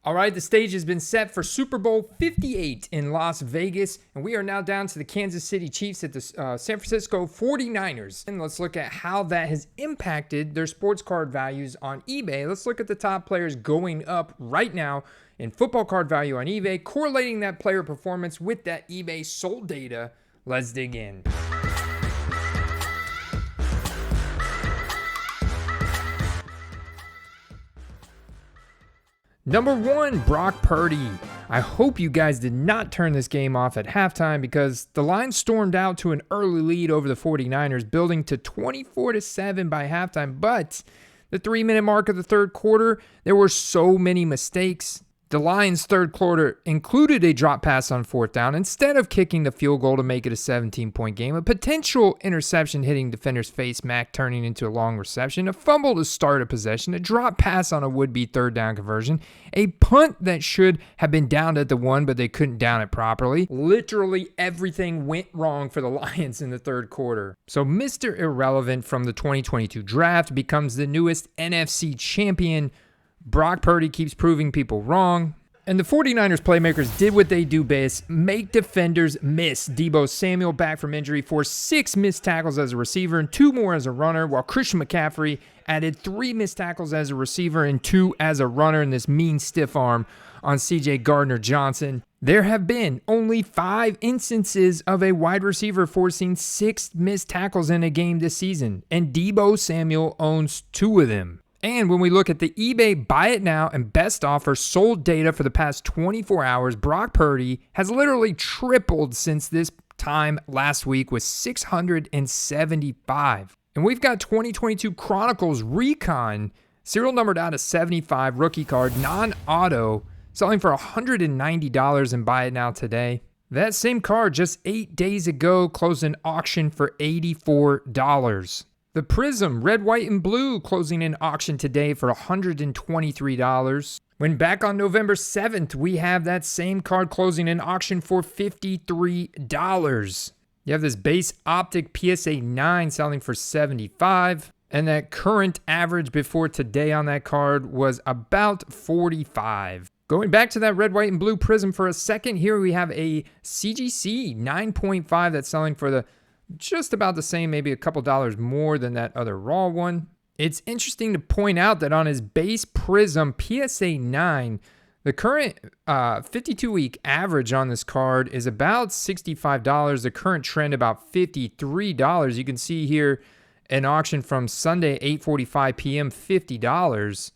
All right, the stage has been set for Super Bowl 58 in Las Vegas, and we are now down to the Kansas City Chiefs at the San Francisco 49ers. And let's look at how that has impacted their sports card values on eBay. Let's look at the top players going up right now in football card value on eBay, correlating that player performance with that eBay sold data. Let's dig in. Number 1, Brock Purdy. I hope you guys did not turn this game off at halftime because the line stormed out to an early lead over the 49ers, building to 24-7 by halftime. But the 3-minute mark of the third quarter, there were so many mistakes. The Lions' third quarter included a drop pass on fourth down instead of kicking the field goal to make it a 17-point game, a potential interception hitting defender's face, Mack turning into a long reception, a fumble to start a possession, a drop pass on a would-be third down conversion, a punt that should have been downed at the 1, but they couldn't down it properly. Literally everything went wrong for the Lions in the third quarter. So Mr. Irrelevant from the 2022 draft becomes the newest NFC champion. Brock Purdy keeps proving people wrong. And the 49ers playmakers did what they do best, make defenders miss. Deebo Samuel, back from injury, forced 6 missed tackles as a receiver and 2 more as a runner, while Christian McCaffrey added 3 missed tackles as a receiver and 2 as a runner in this mean stiff arm on CJ Gardner-Johnson. There have been only 5 instances of a wide receiver forcing 6 missed tackles in a game this season, and Deebo Samuel owns 2 of them. And when we look at the eBay Buy It Now and Best Offer sold data for the past 24 hours, Brock Purdy has literally tripled since this time last week with 675. And we've got 2022 Chronicles Recon, serial numbered out of 75, rookie card, non-auto, selling for $190 in Buy It Now today. That same card just 8 days ago closed an auction for $84. The Prism, red, white, and blue, closing an auction today for $123. When back on November 7th, we have that same card closing an auction for $53. You have this base optic PSA 9 selling for $75. And that current average before today on that card was about $45. Going back to that red, white, and blue Prism for a second, here we have a CGC 9.5 that's selling for just about the same, maybe a couple dollars more than that other raw one. It's interesting to point out that on his base Prism PSA 9, the current 52-week average on this card is about $65. The current trend about $53. You can see here an auction from Sunday 8:45 p.m. $50.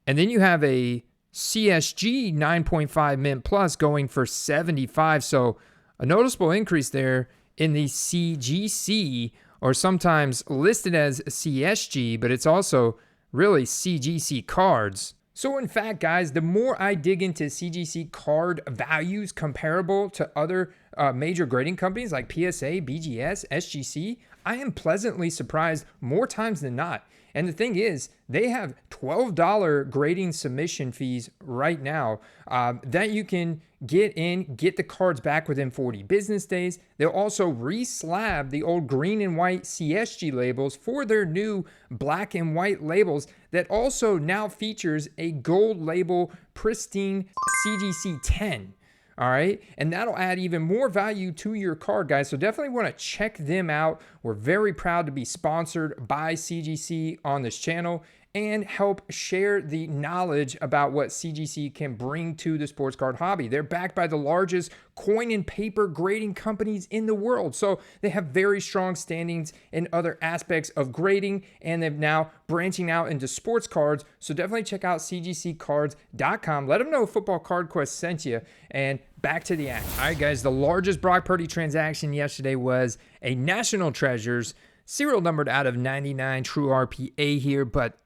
And then you have a CSG 9.5 Mint Plus going for $75. So a noticeable increase there in the CGC, or sometimes listed as CSG, but it's also really CGC cards. So in fact, guys, the more I dig into CGC card values comparable to other major grading companies like PSA, BGS, SGC, I am pleasantly surprised more times than not. And the thing is, they have $12 grading submission fees right now that you can get the cards back within 40 business days. They'll also re-slab the old green and white CSG labels for their new black and white labels that also now features a gold label pristine CGC 10. All right, and that'll add even more value to your card, guys. So definitely want to check them out. We're very proud to be sponsored by CGC on this channel and help share the knowledge about what CGC can bring to the sports card hobby. They're backed by the largest coin and paper grading companies in the world. So they have very strong standings in other aspects of grading, and they're now branching out into sports cards. So definitely check out cgccards.com. Let them know Football Card Quest sent you, and back to the action. All right, guys, the largest Brock Purdy transaction yesterday was a National Treasures serial numbered out of 99 true RPA here, but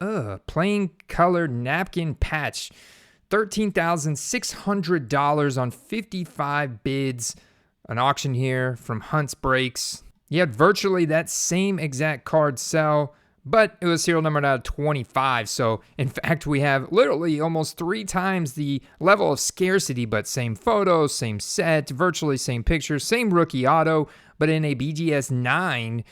plain color napkin patch. $13,600 on 55 bids. An auction here from Hunt's Breaks. You had virtually that same exact card sell, but it was serial numbered out of 25. So in fact, we have literally almost 3 times the level of scarcity, but same photos, same set, virtually same picture, same rookie auto, but in a BGS 9,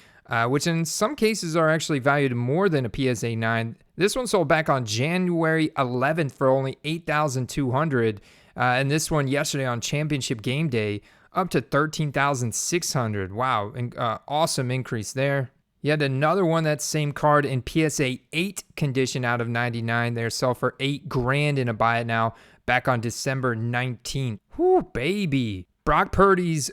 which in some cases are actually valued more than a PSA 9. This one sold back on January 11th for only $8,200. And this one yesterday on Championship Game Day up to $13,600. Wow, awesome increase there. You had another one, that same card in PSA 8 condition out of 99 there, sell for $8,000 in a buy it now back on December 19th. Whoo, baby. Brock Purdy's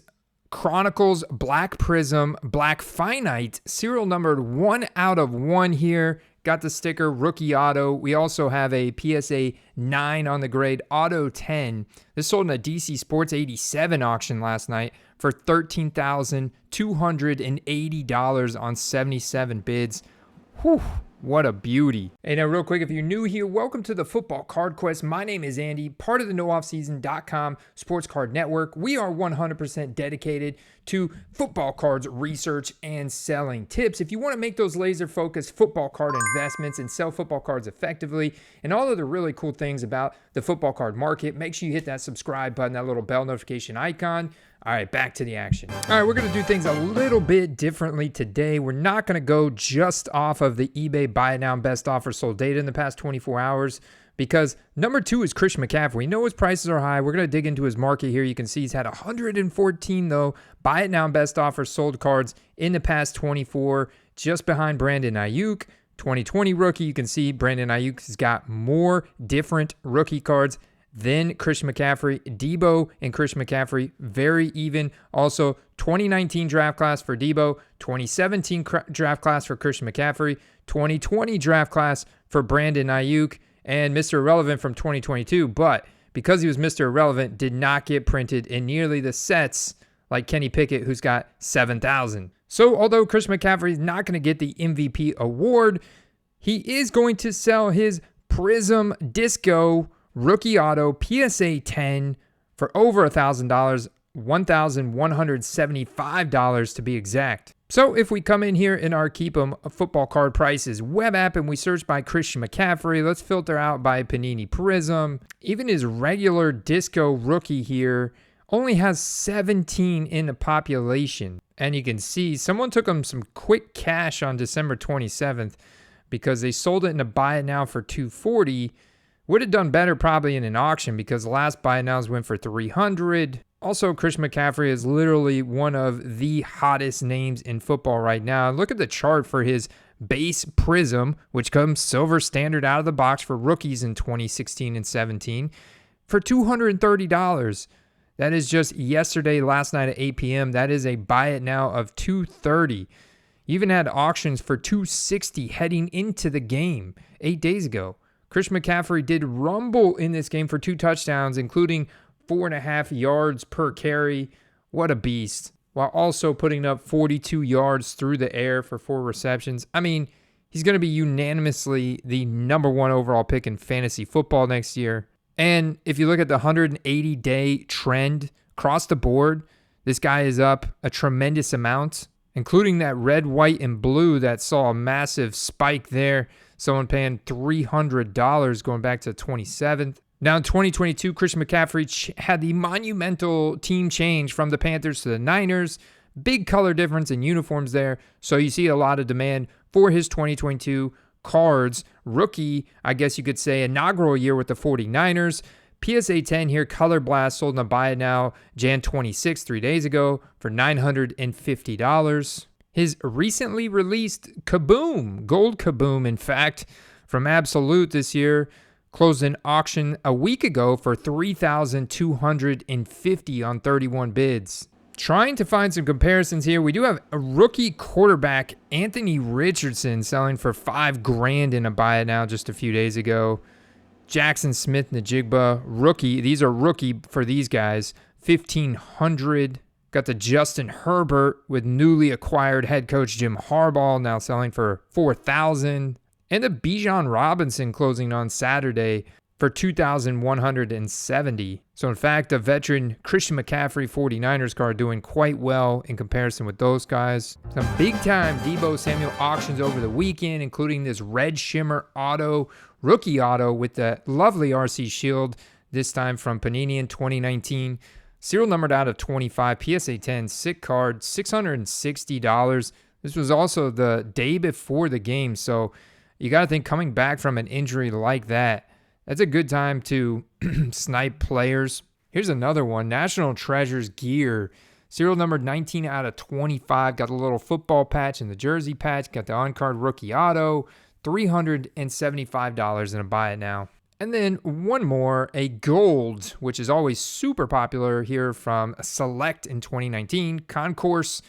Chronicles Black Prism Black Finite, serial numbered 1 out of 1 here. Got the sticker rookie auto. We also have a PSA 9 on the grade auto 10. This sold in a DC Sports 87 auction last night for $13,280 on 77 bids. Whew, what a beauty. Hey, now real quick, if you're new here, welcome to the Football Card Quest. My name is Andy, part of the NoOffSeason.com Sports Card Network. We are 100% dedicated to football cards research and selling tips. If you want to make those laser-focused football card investments and sell football cards effectively and all of the really cool things about the football card market, make sure you hit that subscribe button, that little bell notification icon. All right, back to the action. All right, we're going to do things a little bit differently today. We're not going to go just off of the eBay buy it now and best offer sold data in the past 24 hours because number 2 is Christian McCaffrey. We know his prices are high. We're going to dig into his market here. You can see he's had 114, though, buy it now and best offer sold cards in the past 24, just behind Brandon Ayuk. 2020 rookie, you can see Brandon Ayuk has got more different rookie cards then Christian McCaffrey. Debo and Christian McCaffrey, very even. Also, 2019 draft class for Debo, 2017 draft class for Christian McCaffrey, 2020 draft class for Brandon Ayuk, and Mr. Irrelevant from 2022. But because he was Mr. Irrelevant, did not get printed in nearly the sets like Kenny Pickett, who's got 7,000. So although Christian McCaffrey is not going to get the MVP award, he is going to sell his Prism Disco rookie auto PSA 10 for over $1,000, $1,175 to be exact. So if we come in here in our Keep 'em football card prices web app and we search by Christian McCaffrey, let's filter out by Panini Prism. Even his regular Disco rookie here only has 17 in the population. And you can see someone took him some quick cash on December 27th because they sold it in a buy it now for $240. Would have done better probably in an auction because the last buy nows went for $300. Also, Christian McCaffrey is literally one of the hottest names in football right now. Look at the chart for his base Prism, which comes silver standard out of the box for rookies in 2016 and 17 for $230. That is just yesterday, last night at 8 p.m. That is a buy it now of $230. You even had auctions for $260 heading into the game 8 days ago. Christian McCaffrey did rumble in this game for 2 touchdowns, including 4.5 yards per carry. What a beast. While also putting up 42 yards through the air for 4 receptions. I mean, he's going to be unanimously the number 1 overall pick in fantasy football next year. And if you look at the 180-day trend across the board, this guy is up a tremendous amount, including that red, white, and blue that saw a massive spike there. Someone paying $300 going back to the 27th. Now in 2022, Christian McCaffrey had the monumental team change from the Panthers to the Niners. Big color difference in uniforms there. So you see a lot of demand for his 2022 cards. Rookie, I guess you could say, inaugural year with the 49ers. PSA 10 here, Color Blast, sold in a buy it now Jan 26, 3 days ago for $950. His recently released Kaboom, Gold Kaboom, in fact, from Absolute this year, closed an auction a week ago for $3,250 on 31 bids. Trying to find some comparisons here, we do have a rookie quarterback, Anthony Richardson, selling for $5,000 in a buy it now just a few days ago. Jackson Smith-Njigba, rookie. These are rookie for these guys, $1,500. Got the Justin Herbert with newly acquired head coach Jim Harbaugh, now selling for $4,000. And the Bijan Robinson closing on Saturday for $2,170. So in fact, a veteran Christian McCaffrey 49ers card doing quite well in comparison with those guys. Some big-time Debo Samuel auctions over the weekend, including this red shimmer auto, rookie auto with the lovely RC Shield, this time from Panini in 2019. Serial numbered out of 25, PSA 10, sick card, $660. This was also the day before the game, so you got to think coming back from an injury like that, that's a good time to snipe players. Here's another one, National Treasures gear. Serial number 19 out of 25. Got a little football patch and the jersey patch. Got the on-card rookie auto. $375 and a buy it now. And then one more, a gold, which is always super popular here from Select in 2019. Concourse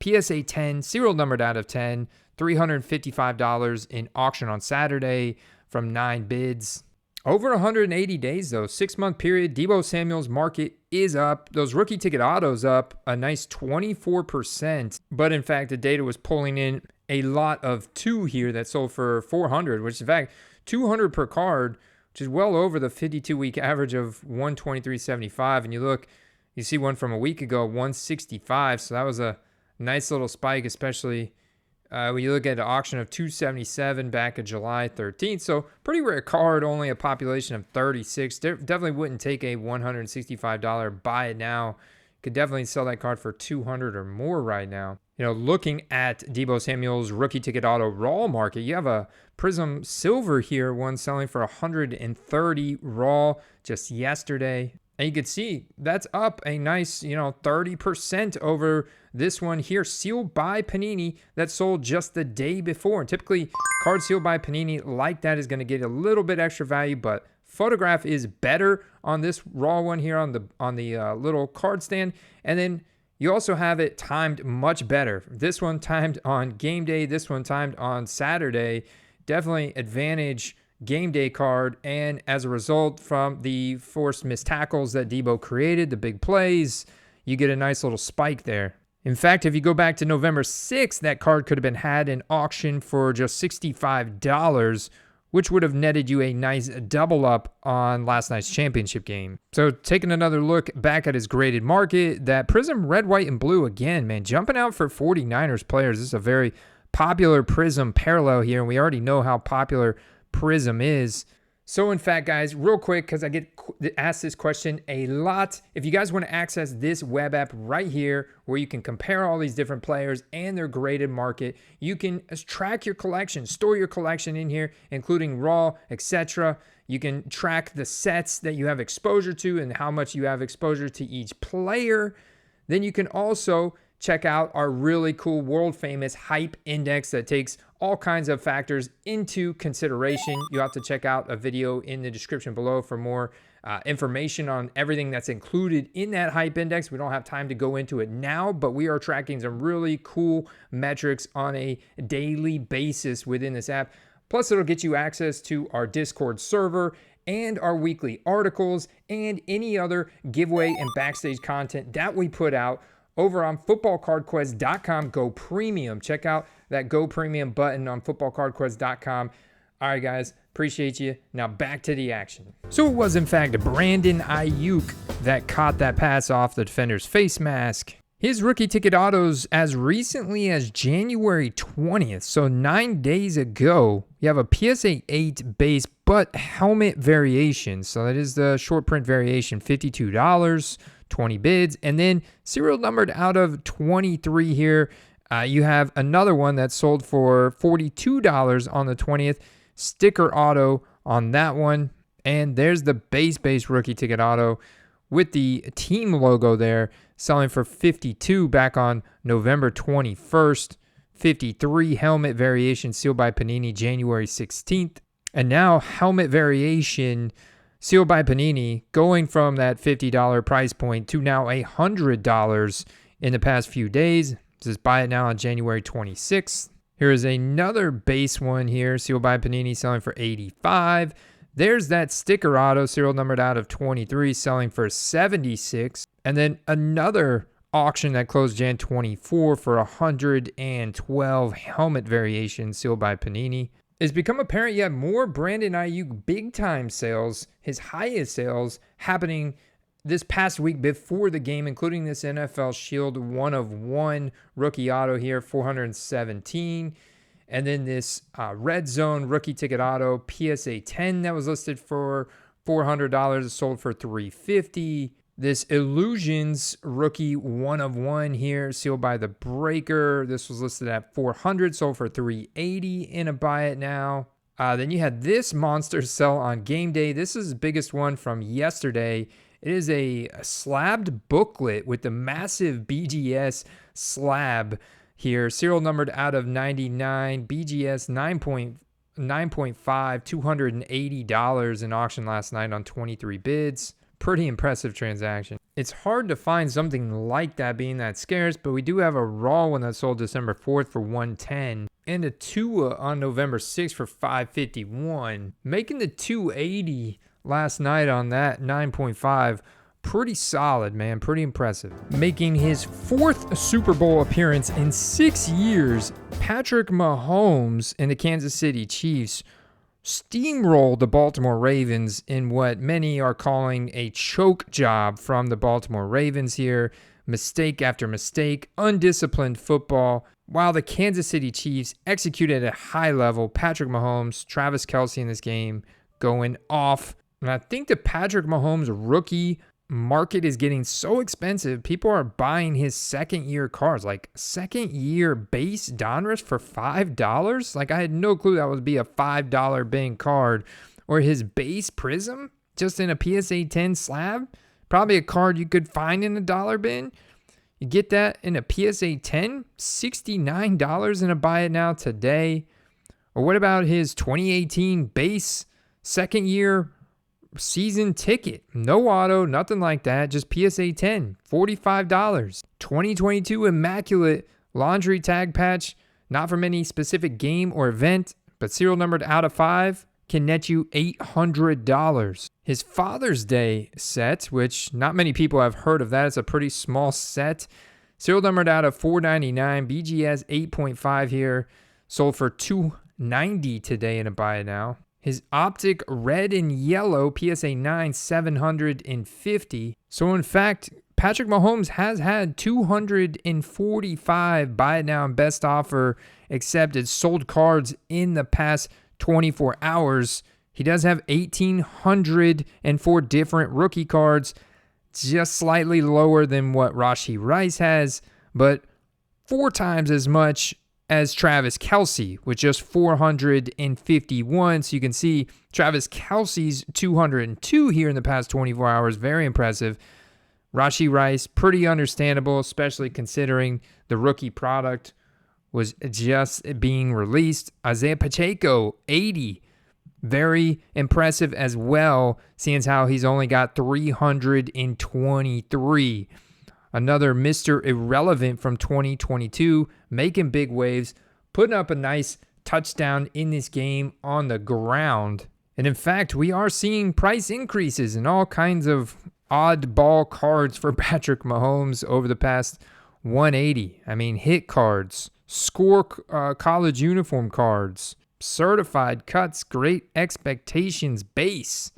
PSA 10, serial numbered out of 10. $355 in auction on Saturday from 9 bids. Over 180 days, though, 6-month period, Deebo Samuel's market is up. Those rookie ticket autos up a nice 24%. But in fact, the data was pulling in a lot of 2 here that sold for $400, which in fact, $200 per card, which is well over the 52-week average of $123.75. And you look, you see one from a week ago, $165. So that was a nice little spike, especially when you look at an auction of $277 back of July 13th. So pretty rare card, only a population of 36. Definitely wouldn't take a $165 buy it now. Could definitely sell that card for $200 or more right now. You know, looking at Deebo Samuel's rookie ticket auto raw market, you have a Prism Silver here, one selling for $130 raw just yesterday. And you can see that's up a nice, 30% over this one here, sealed by Panini, that sold just the day before. And typically, card sealed by Panini like that is going to get a little bit extra value, but photograph is better on this raw one here on the little card stand. And then you also have it timed much better. This one timed on game day, this one timed on Saturday. Definitely advantage game day card, and as a result from the forced missed tackles that Deebo created, the big plays, you get a nice little spike there. In fact, if you go back to November 6th, that card could have been had in auction for just $65, which would have netted you a nice double up on last night's championship game. So taking another look back at his graded market, that Prism red, white, and blue again, man, jumping out for 49ers players. This is a very popular Prism parallel here, and we already know how popular Prism is. So in fact, guys, real quick, because I get asked this question a lot, if you guys want to access this web app right here where you can compare all these different players and their graded market, you can track your collection, store your collection in here, including raw, etc. You can track the sets that you have exposure to and how much you have exposure to each player. Then you can also check out our really cool world famous hype index that takes all kinds of factors into consideration. You have to check out a video in the description below for more information on everything that's included in that hype index. We don't have time to go into it now, but we are tracking some really cool metrics on a daily basis within this app. Plus, it'll get you access to our Discord server and our weekly articles and any other giveaway and backstage content that we put out over on footballcardquest.com. Go Premium. Check out that Go Premium button on footballcardquest.com. All right, guys, appreciate you. Now back to the action. So it was, in fact, Brandon Ayuk that caught that pass off the defender's face mask. His rookie ticket autos as recently as January 20th, so 9 days ago, you have a PSA 8 base but helmet variation. So that is the short print variation, $52. 20 bids, and then serial numbered out of 23 here. You have another one that sold for $42 on the 20th. Sticker auto on that one, and there's the base rookie ticket auto with the team logo there, selling for $52 back on November 21st. 53 helmet variation sealed by Panini January 16th, and now helmet variation sealed by Panini, going from that $50 price point to now $100 in the past few days. Just buy it now on January 26th. Here is another base one here, sealed by Panini, selling for $85. There's that sticker auto, serial numbered out of 23, selling for $76. And then another auction that closed Jan 24 for $112 helmet variation, sealed by Panini. It's become apparent you have more Brandon Ayuk big-time sales, his highest sales, happening this past week before the game, including this NFL Shield 1/1 rookie auto here, $417. And then this Red Zone rookie ticket auto, PSA 10 that was listed for $400, sold for $350. This Illusions rookie 1/1 here, sealed by the Breaker. This was listed at 400, sold for 380 in a buy it now. Then you had this monster sell on game day. This is the biggest one from yesterday. It is a slabbed booklet with the massive BGS slab here, serial numbered out of 99, BGS 9.5, $280 in auction last night on 23 bids. Pretty impressive transaction. It's hard to find something like that being that scarce, but we do have a raw one that sold December 4th for 110 and a Tua on November 6th for 551, making the 280 last night on that 9.5. Pretty solid, man. Pretty impressive. Making his 4th Super Bowl appearance in 6 years, Patrick Mahomes and the Kansas City Chiefs steamrolled the Baltimore Ravens in what many are calling a choke job from the Baltimore Ravens here. Mistake after mistake, undisciplined football. While the Kansas City Chiefs executed at a high level, Patrick Mahomes, Travis Kelce in this game going off. And I think the Patrick Mahomes rookie market is getting so expensive, people are buying his second-year cards, like second-year base Donruss for $5. Like, I had no clue that would be a $5 bank card. Or his base Prism, just in a PSA 10 slab. Probably a card you could find in a dollar bin. You get that in a PSA 10, $69 in a buy it now today. Or what about his 2018 base second-year season ticket? No auto, nothing like that, just PSA 10, $45. 2022 Immaculate laundry tag patch, not from any specific game or event, but serial numbered out of 5, can net you $800. His Father's Day set, which not many people have heard of that, it's a pretty small set, serial numbered out of 499, BGS 8.5 here, sold for $290 today in a buy it now. His Optic red and yellow PSA 9, $750. So in fact, Patrick Mahomes has had 245 buy it now and best offer accepted sold cards in the past 24 hours. He does have 1,804 different rookie cards, just slightly lower than what Rashee Rice has, but 4 times as much as Travis Kelce with just 451. So you can see Travis Kelce's 202 here in the past 24 hours. Very impressive. Rashee Rice, pretty understandable, especially considering the rookie product was just being released. Isaiah Pacheco, 80. Very impressive as well, seeing as how he's only got 323. Another Mr. Irrelevant from 2022, making big waves, putting up a nice touchdown in this game on the ground. And in fact, we are seeing price increases in all kinds of oddball cards for Patrick Mahomes over the past 180. I mean, hit cards, score college uniform cards, certified cuts, great expectations base,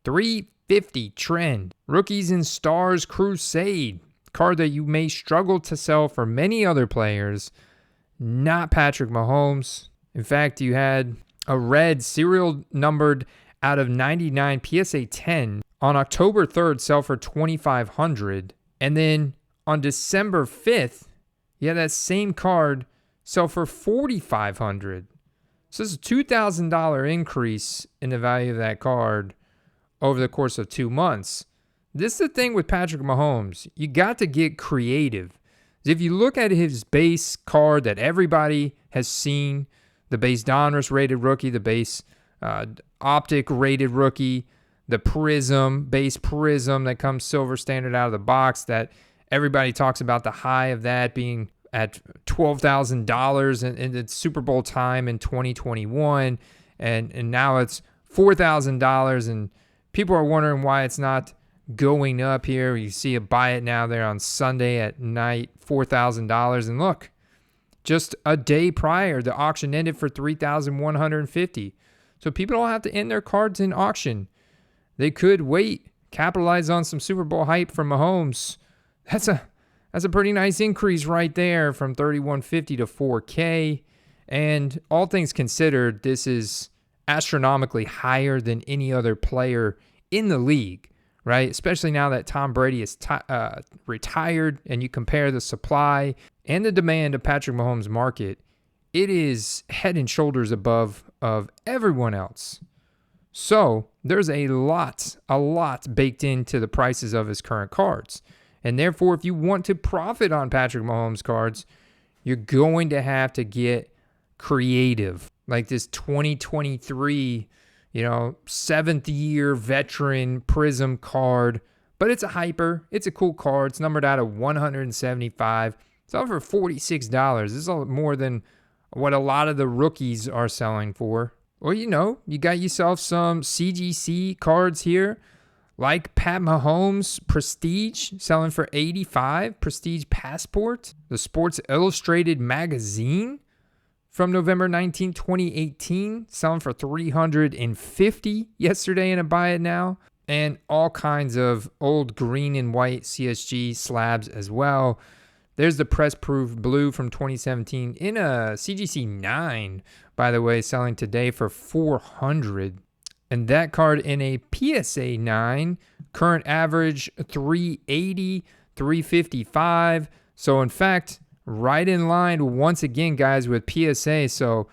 350 trend, rookies and stars crusade. Card that you may struggle to sell for many other players, not Patrick Mahomes. In fact, you had a red serial numbered out of 99 PSA 10 on October 3rd sell for $2,500. And then on December 5th, you had that same card sell for $4,500. So this is a $2,000 increase in the value of that card over the course of 2 months. This is the thing with Patrick Mahomes. You got to get creative. If you look at his base card that everybody has seen, the base Donruss rated rookie, the base Optic rated rookie, the base Prism that comes silver standard out of the box, that everybody talks about the high of that being at $12,000 in the Super Bowl time in 2021, and now it's $4,000, and people are wondering why it's not going up here. You see a buy it now there on Sunday at night, $4,000. And look, just a day prior, the auction ended for $3,150. So people don't have to end their cards in auction. They could wait, capitalize on some Super Bowl hype from Mahomes. That's a pretty nice increase right there from $3,150 to $4K. And all things considered, this is astronomically higher than any other player in the league. right? Especially now that Tom Brady is retired and you compare the supply and the demand of Patrick Mahomes' market, it is head and shoulders above of everyone else. So there's a lot baked into the prices of his current cards. And therefore, if you want to profit on Patrick Mahomes cards, you're going to have to get creative. Like this 2023, 7th year veteran Prism card. But it's a hyper. It's a cool card. It's numbered out of 175. It's all for $46. This is more than what a lot of the rookies are selling for. Well, you got yourself some CGC cards here, like Pat Mahomes Prestige, selling for $85. Prestige Passport, the Sports Illustrated magazine from November 19, 2018, selling for $350 yesterday in a buy it now. And all kinds of old green and white CSG slabs as well. There's the Press Proof Blue from 2017 in a CGC 9, by the way, selling today for $400. And that card in a PSA 9, current average $380, $355. So in fact, right in line once again, guys, with PSA. So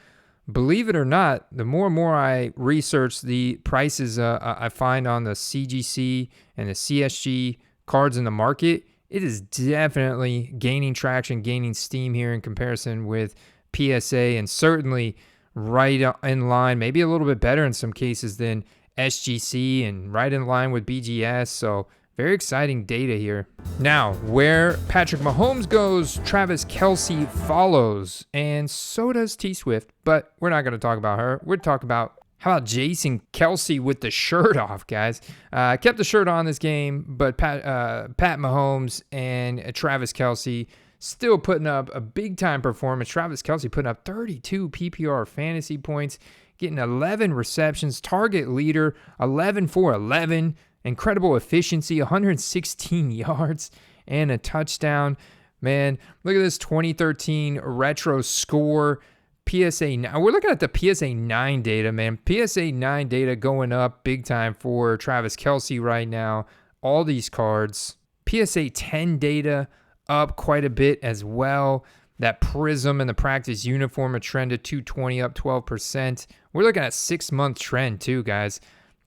believe it or not, the more and more I research the prices I find on the CGC and the CSG cards in the market, it is definitely gaining traction, gaining steam here in comparison with PSA, and certainly right in line, maybe a little bit better in some cases than SGC, and right in line with BGS. So very exciting data here. Now, where Patrick Mahomes goes, Travis Kelce follows, and so does T-Swift, but we're not going to talk about her. We're talking about, how about Jason Kelce with the shirt off, guys? Kept the shirt on this game, but Pat Mahomes and Travis Kelce still putting up a big-time performance. Travis Kelce putting up 32 PPR fantasy points, getting 11 receptions, target leader, 11 for 11, incredible efficiency, 116 yards, and a touchdown. Man, look at this 2013 retro score. PSA 9. We're looking at the PSA 9 data, man. PSA 9 data going up big time for Travis Kelce right now. All these cards. PSA 10 data up quite a bit as well. That Prism and the practice uniform, a trend of 220, up 12%. We're looking at 6-month trend too, guys.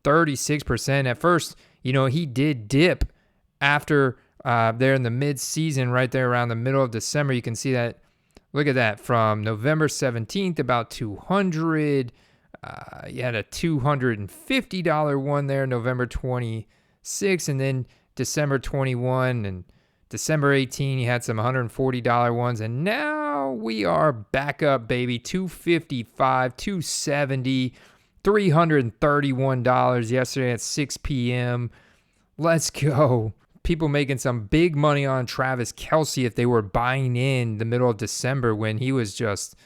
36%. At first, he did dip after there in the mid-season, right there around the middle of December. You can see that. Look at that, from November 17th, about 200. You had a $250 one there, November 26th, and then December 21 and December 18, you had some $140 ones, and now we are back up, baby. $255, $270, $331 yesterday at 6 p.m. Let's go. People making some big money on Travis Kelce if they were buying in the middle of December when he was just,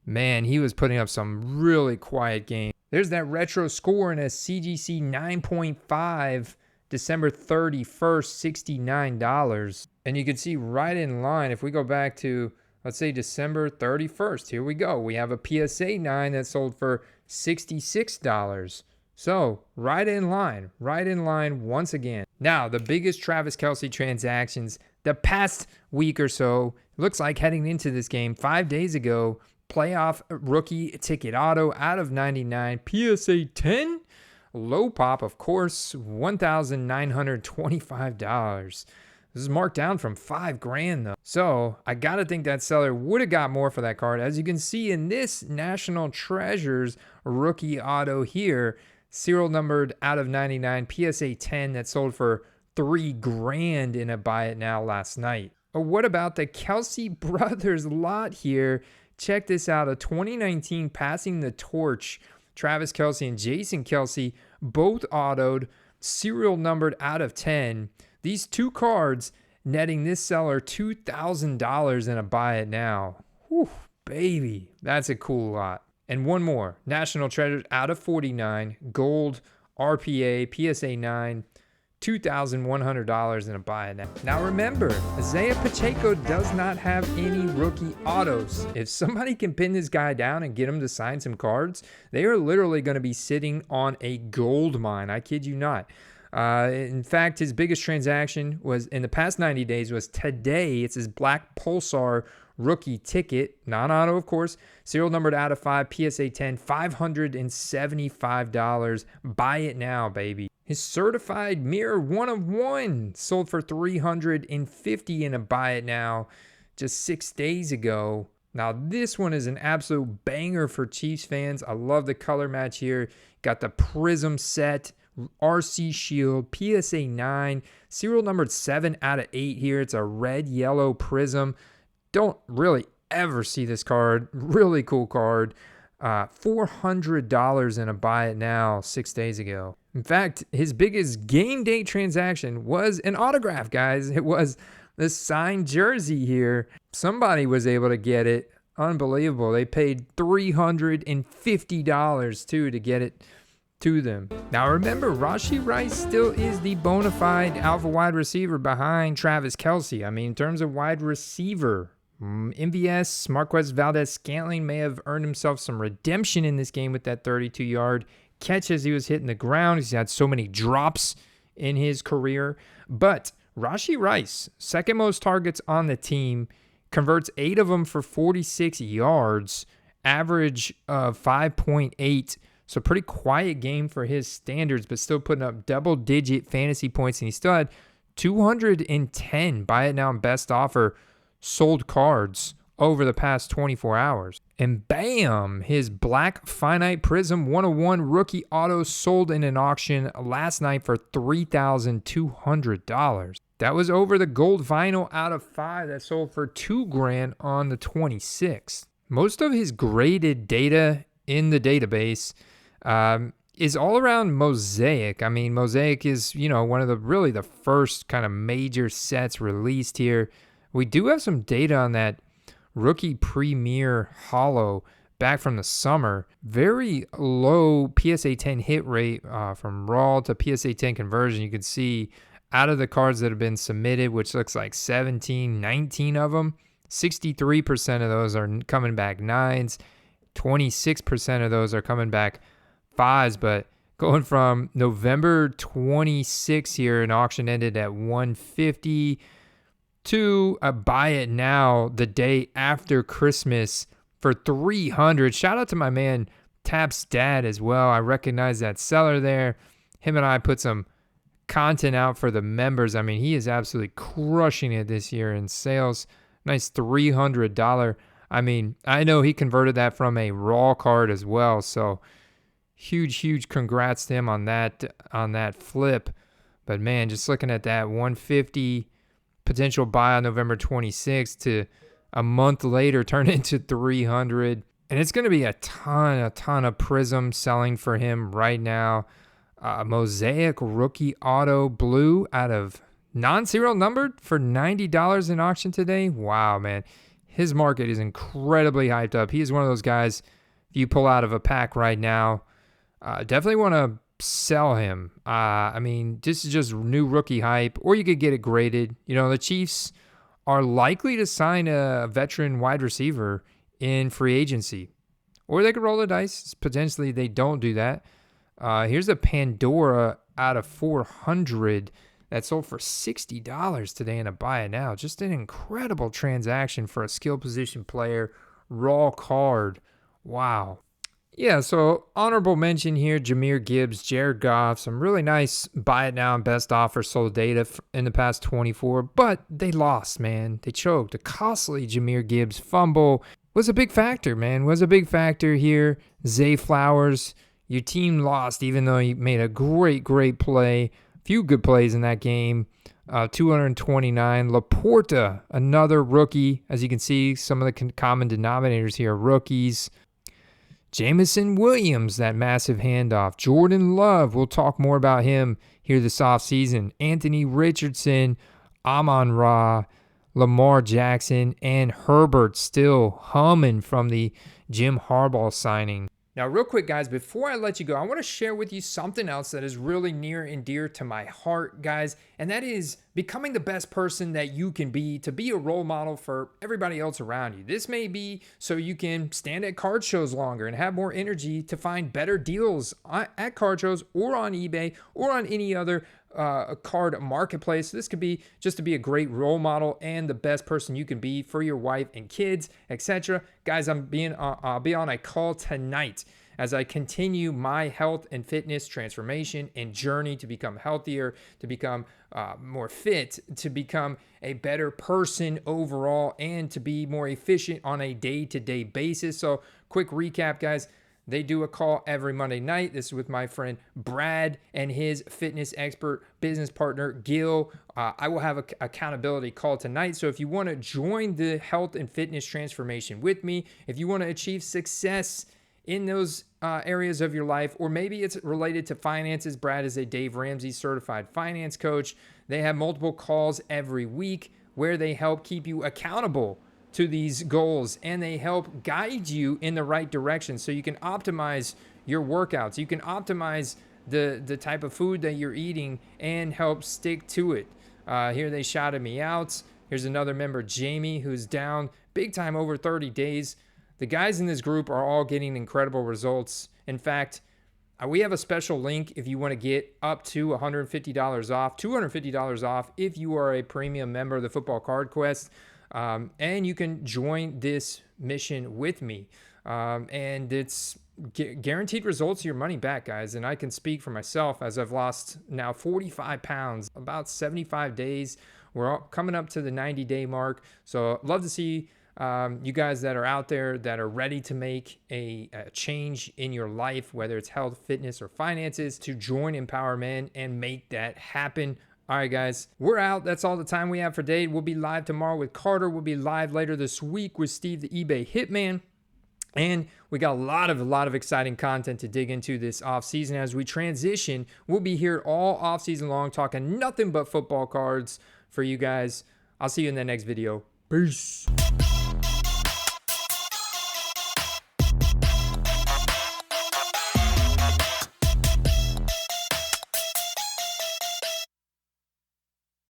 man, he was putting up some really quiet games. There's that retro score in a CGC 9.5, December 31st, $69. And you can see right in line, if we go back to, let's say, December 31st, here we go. We have a PSA 9 that sold for $66. So, right in line once again. Now, the biggest Travis Kelce transactions the past week or so, looks like heading into this game, 5 days ago, playoff rookie ticket auto out of 99, PSA 10, low pop, of course, $1,925. This is marked down from $5,000 though. So I gotta think that seller would have got more for that card. As you can see in this National Treasures rookie auto here, serial numbered out of 99, PSA 10 that sold for $3,000 in a buy it now last night. Or what about the Kelce brothers lot here? Check this out, a 2019 Passing the Torch, Travis Kelce and Jason Kelce, both autoed, serial numbered out of 10. These two cards netting this seller $2,000 in a buy it now. Whew, baby, that's a cool lot. And one more, National Treasures out of 49, gold, RPA, PSA 9, $2,100 in a buy it now. Now remember, Isaiah Pacheco does not have any rookie autos. If somebody can pin this guy down and get him to sign some cards, they are literally going to be sitting on a gold mine. I kid you not. In fact, his biggest transaction was in the past 90 days was today. It's his Black Pulsar rookie ticket, non-auto, of course, serial numbered out of 5, PSA 10, $575. Buy it now, baby. His certified mirror 1 of 1 sold for $350 in a buy it now just 6 days ago. Now this one is an absolute banger for Chiefs fans. I love the color match here. Got the Prism set, RC Shield, PSA 9, serial numbered 7 out of 8 here. It's a red yellow Prism. Don't really ever see this card. Really cool card. $400 in a buy it now 6 days ago. In fact, his biggest game day transaction was an autograph, guys. It was the signed jersey here. Somebody was able to get it. Unbelievable. They paid $350 too to get it to them. Now remember, Rashee Rice still is the bona fide alpha wide receiver behind Travis Kelce. I mean, in terms of wide receiver, MVS, Marquez Valdez-Scantling may have earned himself some redemption in this game with that 32-yard catch as he was hitting the ground. He's had so many drops in his career. But Rashee Rice, second most targets on the team, converts 8 of them for 46 yards, average of 5.8. So pretty quiet game for his standards, but still putting up double-digit fantasy points. And he still had 210 buy it now and best offer sold cards over the past 24 hours. And bam, his Black Finite Prism 101 rookie auto sold in an auction last night for $3,200. That was over the gold vinyl out of 5 that sold for $2,000 on the 26th. Most of his graded data in the database is all around Mosaic. I mean, Mosaic is, one of the first kind of major sets released here. We do have some data on that rookie premier holo back from the summer. Very low PSA 10 hit rate from raw to PSA 10 conversion. You can see out of the cards that have been submitted, which looks like 19 of them, 63% of those are coming back 9s, 26% of those are coming back 5s. But going from November 26 here, an auction ended at 150 to a buy it now the day after Christmas for 300. Shout out to my man Tap's dad as well. I recognize that seller there. Him and I put some content out for the members. I mean, he is absolutely crushing it this year in sales. Nice $300. I mean, I know he converted that from a raw card as well. So huge congrats to him on that flip. But man, just looking at that 150 potential buy on November 26th to a month later turn into 300. And it's going to be a ton of Prism selling for him right now. Mosaic rookie auto blue out of non-serial numbered for $90 in auction today. Wow, man. His market is incredibly hyped up. He is one of those guys, if you pull out of a pack right now, definitely want to sell him. I mean, this is just new rookie hype, or you could get it graded. The Chiefs are likely to sign a veteran wide receiver in free agency, or they could roll the dice. Potentially they don't do that. Here's a Pandora out of 400 that sold for $60 today in a buy it now. Just an incredible transaction for a skill position player. Raw card. Wow. Yeah, so honorable mention here, Jahmyr Gibbs, Jared Goff, some really nice buy it now and best offer sold data in the past 24, but they lost, man. They choked. A costly Jahmyr Gibbs fumble was a big factor, man. Was a big factor here. Zay Flowers, your team lost even though you made a great play. Few good plays in that game. 229. Laporta, another rookie. As you can see, some of the common denominators here, rookies. Jameson Williams, that massive handoff. Jordan Love, we'll talk more about him here this offseason. Anthony Richardson, Amon-Ra, Lamar Jackson, and Herbert still humming from the Jim Harbaugh signing. Now, real quick, guys, before I let you go, I want to share with you something else that is really near and dear to my heart, guys, and that is becoming the best person that you can be to be a role model for everybody else around you. This may be so you can stand at card shows longer and have more energy to find better deals at card shows or on eBay or on any other card marketplace. This could be just to be a great role model and the best person you can be for your wife and kids, etc. Guys, I'll be on a call tonight as I continue my health and fitness transformation and journey to become healthier, to become more fit, to become a better person overall, and to be more efficient on a day-to-day basis. So quick recap, guys. They do a call every Monday night. This is with my friend Brad and his fitness expert business partner, Gil. I will have an accountability call tonight. So if you want to join the health and fitness transformation with me, if you want to achieve success in those areas of your life, or maybe it's related to finances, Brad is a Dave Ramsey certified finance coach. They have multiple calls every week where they help keep you accountable to these goals, and they help guide you in the right direction so you can optimize your workouts. You can optimize the type of food that you're eating and help stick to it. Here they shouted me out. Here's another member, Jamie, who's down big time over 30 days. The guys in this group are all getting incredible results. In fact, we have a special link if you want to get up to $150 off, $250 off if you are a premium member of the Football Card Quest. And you can join this mission with me. And it's guaranteed results, your money back, guys. And I can speak for myself as I've lost now 45 pounds, about 75 days. We're all coming up to the 90-day mark. So I'd love to see you guys that are out there that are ready to make a change in your life, whether it's health, fitness, or finances, to join Empower Men and make that happen. All right, guys, we're out. That's all the time we have for today. We'll be live tomorrow with Carter. We'll be live later this week with Steve, the eBay Hitman. And we got a lot of exciting content to dig into this offseason. As we transition, we'll be here all offseason long talking nothing but football cards for you guys. I'll see you in the next video. Peace.